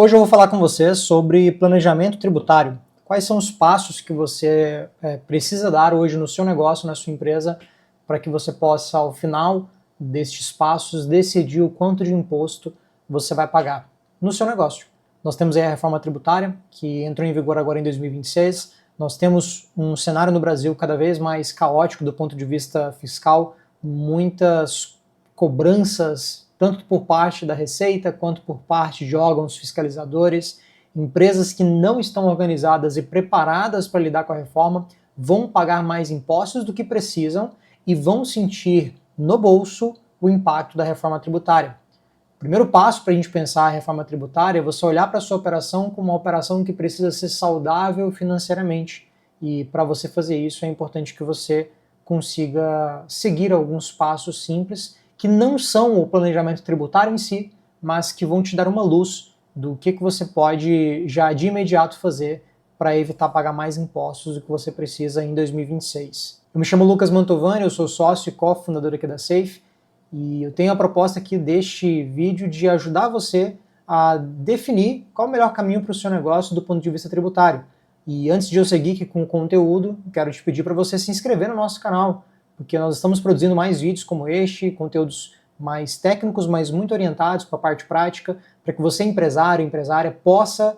Hoje eu vou falar com você sobre planejamento tributário. Quais são os passos que você precisa dar hoje no seu negócio, na sua empresa, para que você possa, ao final destes passos, decidir o quanto de imposto você vai pagar no seu negócio. Nós temos aí a reforma tributária, que entrou em vigor agora em 2026. Nós temos um cenário no Brasil cada vez mais caótico do ponto de vista fiscal, muitas cobranças, tanto por parte da Receita quanto por parte de órgãos fiscalizadores. Empresas que não estão organizadas e preparadas para lidar com a reforma vão pagar mais impostos do que precisam e vão sentir no bolso o impacto da reforma tributária. O primeiro passo para a gente pensar a reforma tributária é você olhar para a sua operação como uma operação que precisa ser saudável financeiramente. E para você fazer isso é importante que você consiga seguir alguns passos simples que não são o planejamento tributário em si, mas que vão te dar uma luz do que você pode já de imediato fazer para evitar pagar mais impostos do que você precisa em 2026. Eu me chamo Lucas Mantovani, eu sou sócio e cofundador aqui da Safe, e eu tenho a proposta aqui deste vídeo de ajudar você a definir qual é o melhor caminho para o seu negócio do ponto de vista tributário. E antes de eu seguir aqui com o conteúdo, quero te pedir para você se inscrever no nosso canal, porque nós estamos produzindo mais vídeos como este, conteúdos mais técnicos, mas muito orientados para a parte prática, para que você, empresário, empresária, possa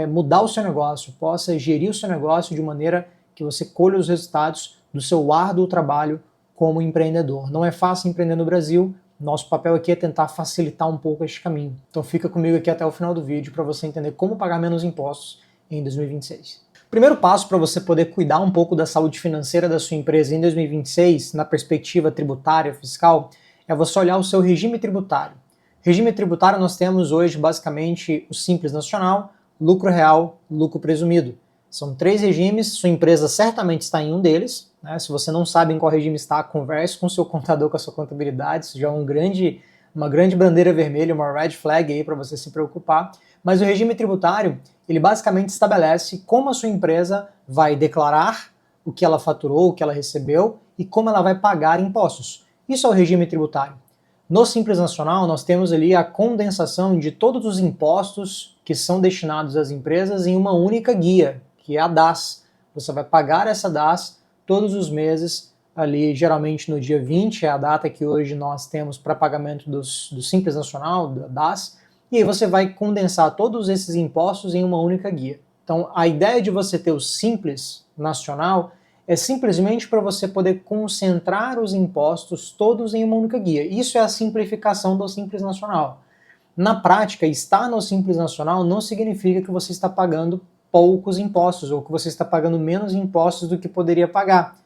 mudar o seu negócio, possa gerir o seu negócio de maneira que você colha os resultados do seu árduo trabalho como empreendedor. Não é fácil empreender no Brasil, nosso papel aqui é tentar facilitar um pouco este caminho. Então fica comigo aqui até o final do vídeo para você entender como pagar menos impostos em 2026. Primeiro passo para você poder cuidar um pouco da saúde financeira da sua empresa em 2026, na perspectiva tributária, fiscal, é você olhar o seu regime tributário. Regime tributário nós temos hoje basicamente o Simples Nacional, lucro real, lucro presumido. São 3 regimes, sua empresa certamente está em um deles, né? Se você não sabe em qual regime está, converse com o seu contador, com a sua contabilidade, isso já é uma grande bandeira vermelha, uma red flag aí para você se preocupar. Mas o regime tributário, ele basicamente estabelece como a sua empresa vai declarar o que ela faturou, o que ela recebeu e como ela vai pagar impostos. Isso é o regime tributário. No Simples Nacional, nós temos ali a condensação de todos os impostos que são destinados às empresas em uma única guia, que é a DAS. Você vai pagar essa DAS todos os meses, ali geralmente no dia 20, é a data que hoje nós temos para pagamento do Simples Nacional, da DAS, e aí você vai condensar todos esses impostos em uma única guia. Então a ideia de você ter o Simples Nacional é simplesmente para você poder concentrar os impostos todos em uma única guia. Isso é a simplificação do Simples Nacional. Na prática, estar no Simples Nacional não significa que você está pagando poucos impostos ou que você está pagando menos impostos do que poderia pagar.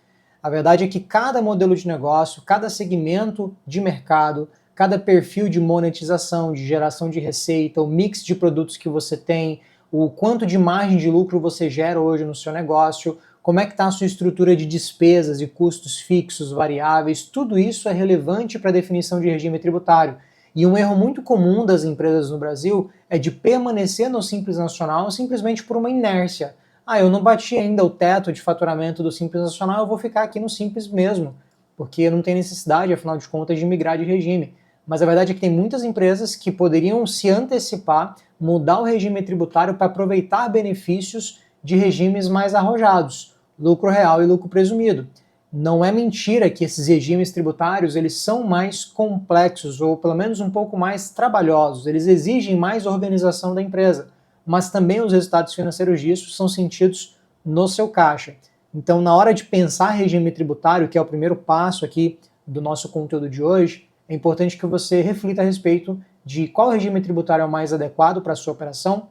A verdade é que cada modelo de negócio, cada segmento de mercado, cada perfil de monetização, de geração de receita, o mix de produtos que você tem, o quanto de margem de lucro você gera hoje no seu negócio, como é que está a sua estrutura de despesas e custos fixos, variáveis, tudo isso é relevante para a definição de regime tributário. E um erro muito comum das empresas no Brasil é de permanecer no Simples Nacional simplesmente por uma inércia. Eu não bati ainda o teto de faturamento do Simples Nacional, eu vou ficar aqui no Simples mesmo, porque não tem necessidade, afinal de contas, de migrar de regime. Mas a verdade é que tem muitas empresas que poderiam se antecipar, mudar o regime tributário para aproveitar benefícios de regimes mais arrojados, lucro real e lucro presumido. Não é mentira que esses regimes tributários eles são mais complexos ou pelo menos um pouco mais trabalhosos, eles exigem mais organização da empresa, mas também os resultados financeiros disso são sentidos no seu caixa. Então, na hora de pensar regime tributário, que é o primeiro passo aqui do nosso conteúdo de hoje, é importante que você reflita a respeito de qual regime tributário é o mais adequado para a sua operação.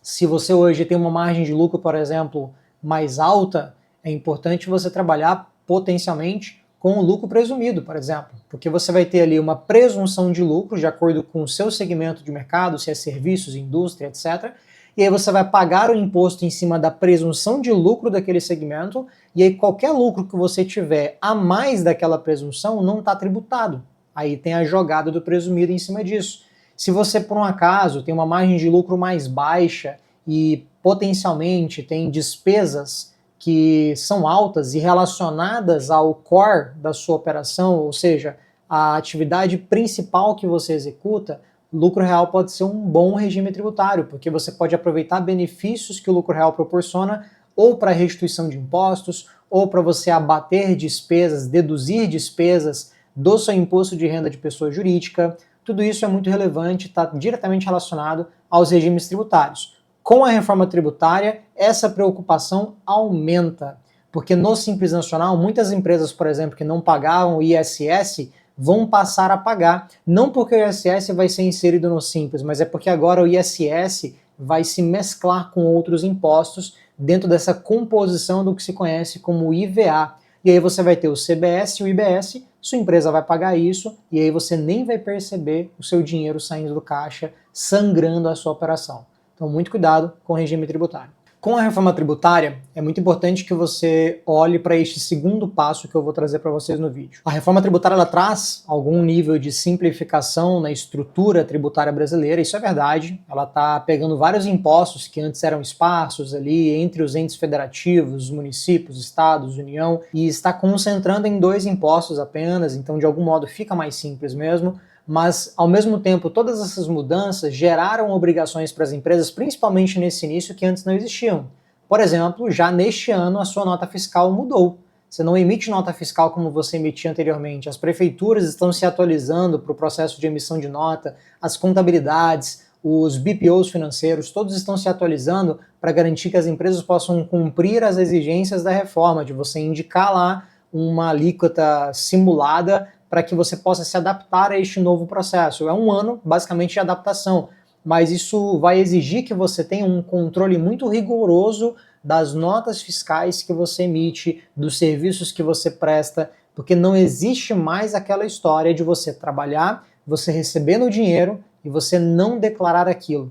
Se você hoje tem uma margem de lucro, por exemplo, mais alta, é importante você trabalhar potencialmente com o lucro presumido, por exemplo, porque você vai ter ali uma presunção de lucro de acordo com o seu segmento de mercado, se é serviços, indústria, etc. E aí você vai pagar o imposto em cima da presunção de lucro daquele segmento, e aí qualquer lucro que você tiver a mais daquela presunção não está tributado. Aí tem a jogada do presumido em cima disso. Se você, por um acaso, tem uma margem de lucro mais baixa e potencialmente tem despesas que são altas e relacionadas ao core da sua operação, ou seja, a atividade principal que você executa, lucro real pode ser um bom regime tributário, porque você pode aproveitar benefícios que o lucro real proporciona ou para restituição de impostos, ou para você abater despesas, deduzir despesas do seu imposto de renda de pessoa jurídica. Tudo isso é muito relevante, está diretamente relacionado aos regimes tributários. Com a reforma tributária, essa preocupação aumenta, porque no Simples Nacional, muitas empresas, por exemplo, que não pagavam o ISS, vão passar a pagar. Não porque o ISS vai ser inserido no Simples, mas é porque agora o ISS vai se mesclar com outros impostos dentro dessa composição do que se conhece como IVA. E aí você vai ter o CBS e o IBS, sua empresa vai pagar isso, e aí você nem vai perceber o seu dinheiro saindo do caixa, sangrando a sua operação. Então, muito cuidado com o regime tributário. Com a reforma tributária, é muito importante que você olhe para este segundo passo que eu vou trazer para vocês no vídeo. A reforma tributária ela traz algum nível de simplificação na estrutura tributária brasileira, isso é verdade. Ela está pegando vários impostos que antes eram esparsos ali entre os entes federativos, municípios, estados, União, e está concentrando em 2 impostos apenas, então de algum modo fica mais simples mesmo. Mas, ao mesmo tempo, todas essas mudanças geraram obrigações para as empresas, principalmente nesse início, que antes não existiam. Por exemplo, já neste ano a sua nota fiscal mudou. Você não emite nota fiscal como você emitia anteriormente. As prefeituras estão se atualizando para o processo de emissão de nota, as contabilidades, os BPOs financeiros, todos estão se atualizando para garantir que as empresas possam cumprir as exigências da reforma, de você indicar lá uma alíquota simulada para que você possa se adaptar a este novo processo. É um ano, basicamente, de adaptação, mas isso vai exigir que você tenha um controle muito rigoroso das notas fiscais que você emite, dos serviços que você presta, porque não existe mais aquela história de você trabalhar, você recebendo o dinheiro e você não declarar aquilo.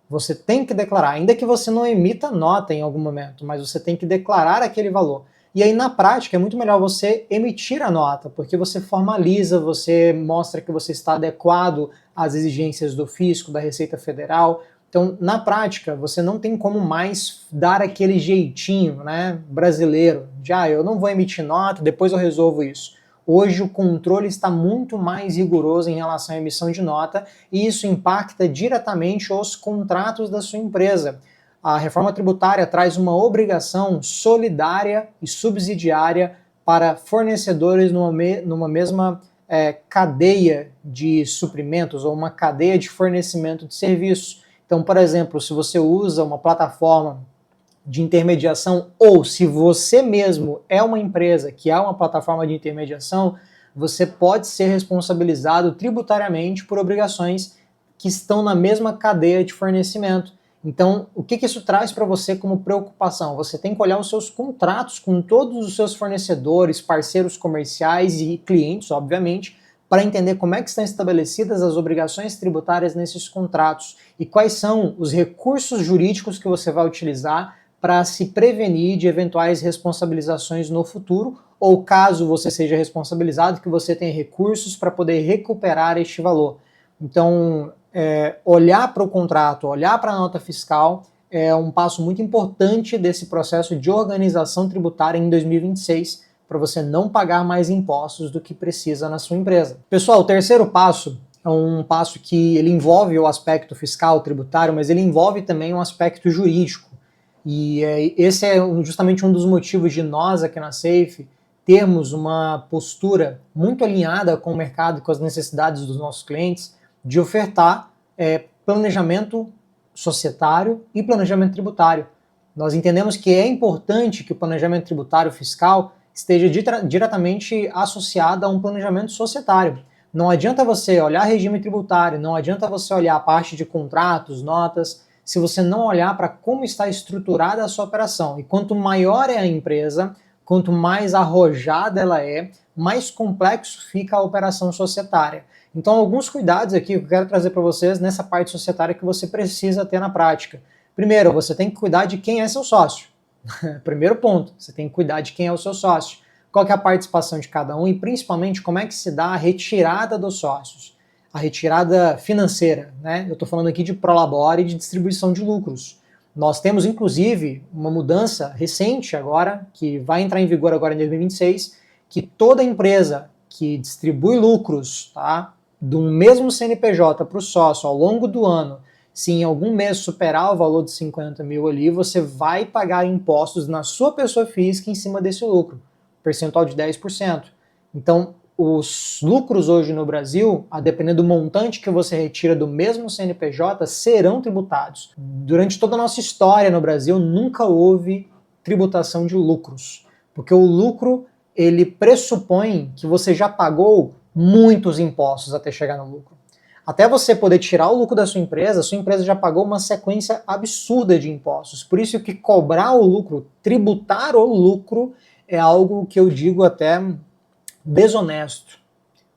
Você tem que declarar, ainda que você não emita nota em algum momento, mas você tem que declarar aquele valor. E aí, na prática, é muito melhor você emitir a nota, porque você formaliza, você mostra que você está adequado às exigências do fisco, da Receita Federal. Então, na prática, você não tem como mais dar aquele jeitinho, né, brasileiro, de eu não vou emitir nota, depois eu resolvo isso. Hoje o controle está muito mais rigoroso em relação à emissão de nota e isso impacta diretamente os contratos da sua empresa. A reforma tributária traz uma obrigação solidária e subsidiária para fornecedores numa mesma cadeia de suprimentos ou uma cadeia de fornecimento de serviços. Então, por exemplo, se você usa uma plataforma de intermediação ou se você mesmo é uma empresa que é uma plataforma de intermediação, você pode ser responsabilizado tributariamente por obrigações que estão na mesma cadeia de fornecimento. Então, o que isso traz para você como preocupação? Você tem que olhar os seus contratos com todos os seus fornecedores, parceiros comerciais e clientes, obviamente, para entender como é que estão estabelecidas as obrigações tributárias nesses contratos e quais são os recursos jurídicos que você vai utilizar para se prevenir de eventuais responsabilizações no futuro, ou caso você seja responsabilizado, que você tenha recursos para poder recuperar este valor. Então, olhar para o contrato, olhar para a nota fiscal é um passo muito importante desse processo de organização tributária em 2026, para você não pagar mais impostos do que precisa na sua empresa. Pessoal, o terceiro passo é um passo que ele envolve o aspecto fiscal, tributário, mas ele envolve também um aspecto jurídico. E esse é justamente um dos motivos de nós aqui na Safe termos uma postura muito alinhada com o mercado e com as necessidades dos nossos clientes, de ofertar planejamento societário e planejamento tributário. Nós entendemos que é importante que o planejamento tributário fiscal esteja diretamente associado a um planejamento societário. Não adianta você olhar regime tributário, não adianta você olhar a parte de contratos, notas, se você não olhar para como está estruturada a sua operação. E quanto maior é a empresa, quanto mais arrojada ela é, mais complexo fica a operação societária. Então, alguns cuidados aqui que eu quero trazer para vocês nessa parte societária que você precisa ter na prática. Primeiro, você tem que cuidar de quem é seu sócio. Primeiro ponto, você tem que cuidar de quem é o seu sócio. Qual que é a participação de cada um e, principalmente, como é que se dá a retirada dos sócios. A retirada financeira, né? Eu estou falando aqui de prolabore e de distribuição de lucros. Nós temos, inclusive, uma mudança recente agora, que vai entrar em vigor agora em 2026, que toda empresa que distribui lucros, tá? do mesmo CNPJ para o sócio ao longo do ano, se em algum mês superar o valor de 50 mil ali, você vai pagar impostos na sua pessoa física em cima desse lucro, percentual de 10%. Então, os lucros hoje no Brasil, a depender do montante que você retira do mesmo CNPJ, serão tributados. Durante toda a nossa história no Brasil, nunca houve tributação de lucros, porque o lucro, ele pressupõe que você já pagou muitos impostos até chegar no lucro. Até você poder tirar o lucro da sua empresa já pagou uma sequência absurda de impostos. Por isso que cobrar o lucro, tributar o lucro, é algo que eu digo até desonesto.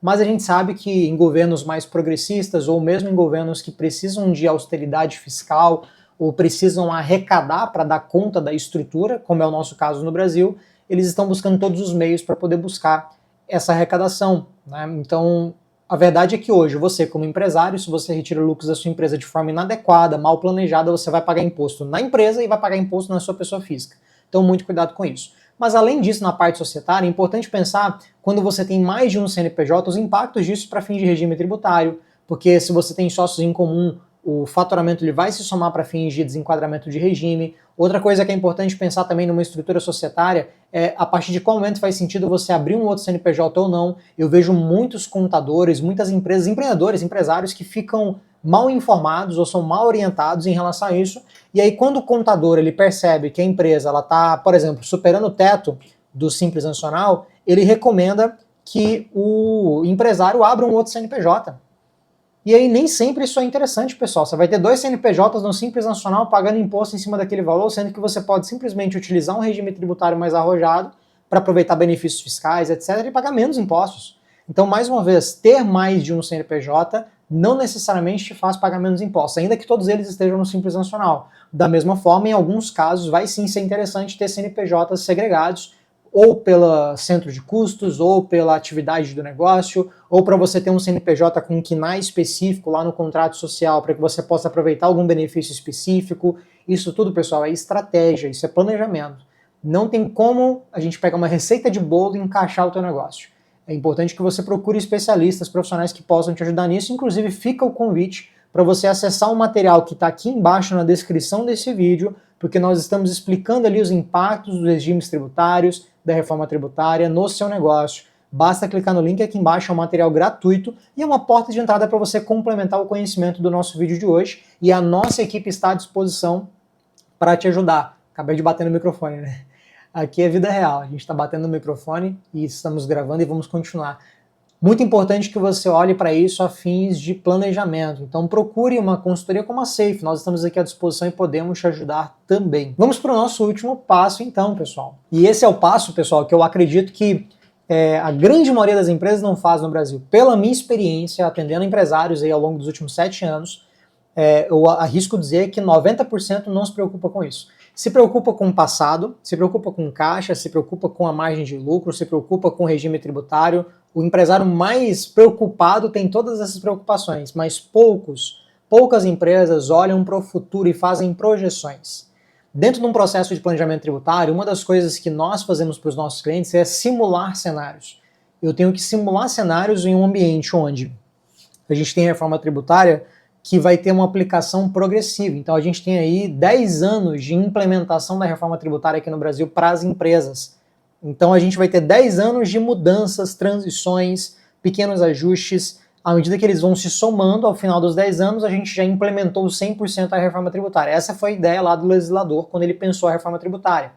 Mas a gente sabe que em governos mais progressistas, ou mesmo em governos que precisam de austeridade fiscal, ou precisam arrecadar para dar conta da estrutura, como é o nosso caso no Brasil, eles estão buscando todos os meios para poder buscar essa arrecadação, né? Então, a verdade é que hoje você, como empresário, se você retira lucros da sua empresa de forma inadequada, mal planejada, você vai pagar imposto na empresa e vai pagar imposto na sua pessoa física. Então, muito cuidado com isso. Mas além disso, na parte societária, é importante pensar, quando você tem mais de um CNPJ, os impactos disso para fins de regime tributário, porque se você tem sócios em comum, o faturamento ele vai se somar para fins de desenquadramento de regime. Outra coisa que é importante pensar também numa estrutura societária é a partir de qual momento faz sentido você abrir um outro CNPJ ou não. Eu vejo muitos contadores, muitas empresas, empreendedores, empresários que ficam mal informados ou são mal orientados em relação a isso. E aí quando o contador ele percebe que a empresa ela está, por exemplo, superando o teto do Simples Nacional, ele recomenda que o empresário abra um outro CNPJ. E aí nem sempre isso é interessante, pessoal. Você vai ter 2 CNPJs no Simples Nacional pagando imposto em cima daquele valor, sendo que você pode simplesmente utilizar um regime tributário mais arrojado para aproveitar benefícios fiscais, etc., e pagar menos impostos. Então, mais uma vez, ter mais de um CNPJ não necessariamente te faz pagar menos impostos, ainda que todos eles estejam no Simples Nacional. Da mesma forma, em alguns casos, vai sim ser interessante ter CNPJs segregados, ou pelo centro de custos, ou pela atividade do negócio, ou para você ter um CNPJ com um KNAI específico lá no contrato social, para que você possa aproveitar algum benefício específico. Isso tudo, pessoal, é estratégia, isso é planejamento. Não tem como a gente pegar uma receita de bolo e encaixar o teu negócio. É importante que você procure especialistas, profissionais que possam te ajudar nisso. Inclusive, fica o convite para você acessar o material que está aqui embaixo na descrição desse vídeo, porque nós estamos explicando ali os impactos dos regimes tributários, da reforma tributária no seu negócio. Basta clicar no link aqui embaixo, é um material gratuito e é uma porta de entrada para você complementar o conhecimento do nosso vídeo de hoje, e a nossa equipe está à disposição para te ajudar. Acabei de bater no microfone, né? Aqui é vida real, a gente está batendo no microfone e estamos gravando e vamos continuar. Muito importante que você olhe para isso a fins de planejamento. Então procure uma consultoria como a Safe. Nós estamos aqui à disposição e podemos te ajudar também. Vamos para o nosso último passo então, pessoal. E esse é o passo, pessoal, que eu acredito que a grande maioria das empresas não faz no Brasil. Pela minha experiência atendendo empresários aí ao longo dos últimos 7 anos, eu arrisco dizer que 90% não se preocupa com isso. Se preocupa com o passado, se preocupa com caixa, se preocupa com a margem de lucro, se preocupa com o regime tributário. O empresário mais preocupado tem todas essas preocupações, mas poucas empresas olham para o futuro e fazem projeções. Dentro de um processo de planejamento tributário, uma das coisas que nós fazemos para os nossos clientes é simular cenários. Eu tenho que simular cenários em um ambiente onde a gente tem a reforma tributária que vai ter uma aplicação progressiva. Então a gente tem aí 10 anos de implementação da reforma tributária aqui no Brasil para as empresas. Então a gente vai ter 10 anos de mudanças, transições, pequenos ajustes. À medida que eles vão se somando, ao final dos 10 anos, a gente já implementou 100% a reforma tributária. Essa foi a ideia lá do legislador quando ele pensou a reforma tributária.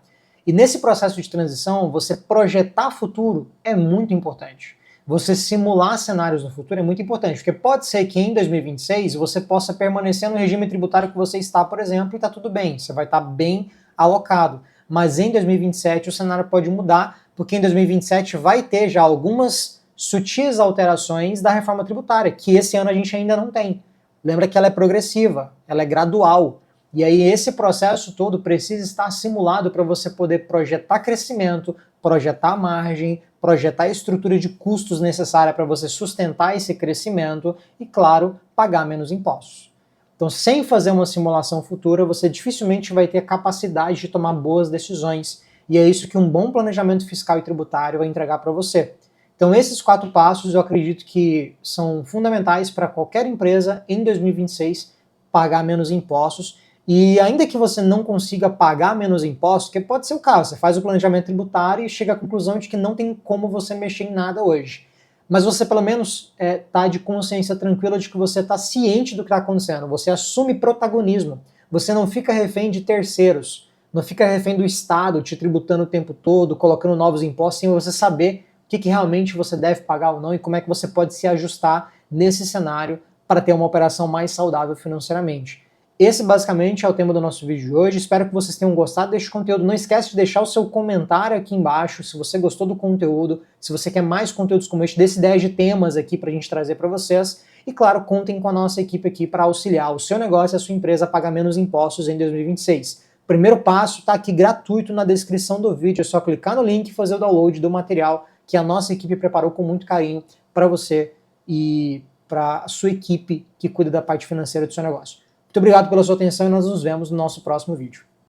E nesse processo de transição, você projetar futuro é muito importante. Você simular cenários no futuro é muito importante, porque pode ser que em 2026 você possa permanecer no regime tributário que você está, por exemplo, e está tudo bem, você vai estar bem alocado. Mas em 2027 o cenário pode mudar, porque em 2027 vai ter já algumas sutis alterações da reforma tributária, que esse ano a gente ainda não tem. Lembra que ela é progressiva, ela é gradual. E aí esse processo todo precisa estar simulado para você poder projetar crescimento, projetar margem, projetar a estrutura de custos necessária para você sustentar esse crescimento e, claro, pagar menos impostos. Então, sem fazer uma simulação futura, você dificilmente vai ter capacidade de tomar boas decisões. E é isso que um bom planejamento fiscal e tributário vai entregar para você. Então, Então esses 4 passos eu acredito que são fundamentais para qualquer empresa em 2026 pagar menos impostos. E ainda que você não consiga pagar menos impostos, que pode ser o caso, você faz o planejamento tributário e chega à conclusão de que não tem como você mexer em nada hoje. Mas você pelo menos está de consciência tranquila de que você está ciente do que está acontecendo, você assume protagonismo, você não fica refém de terceiros, não fica refém do Estado te tributando o tempo todo, colocando novos impostos, sem você saber o que realmente você deve pagar ou não e como é que você pode se ajustar nesse cenário para ter uma operação mais saudável financeiramente. Esse basicamente é o tema do nosso vídeo de hoje, espero que vocês tenham gostado deste conteúdo. Não esquece de deixar o seu comentário aqui embaixo se você gostou do conteúdo, se você quer mais conteúdos como este, desse 10 de temas aqui para a gente trazer para vocês. E claro, contem com a nossa equipe aqui para auxiliar o seu negócio e a sua empresa a pagar menos impostos em 2026. O primeiro passo está aqui gratuito na descrição do vídeo, é só clicar no link e fazer o download do material que a nossa equipe preparou com muito carinho para você e para a sua equipe que cuida da parte financeira do seu negócio. Muito obrigado pela sua atenção e nós nos vemos no nosso próximo vídeo.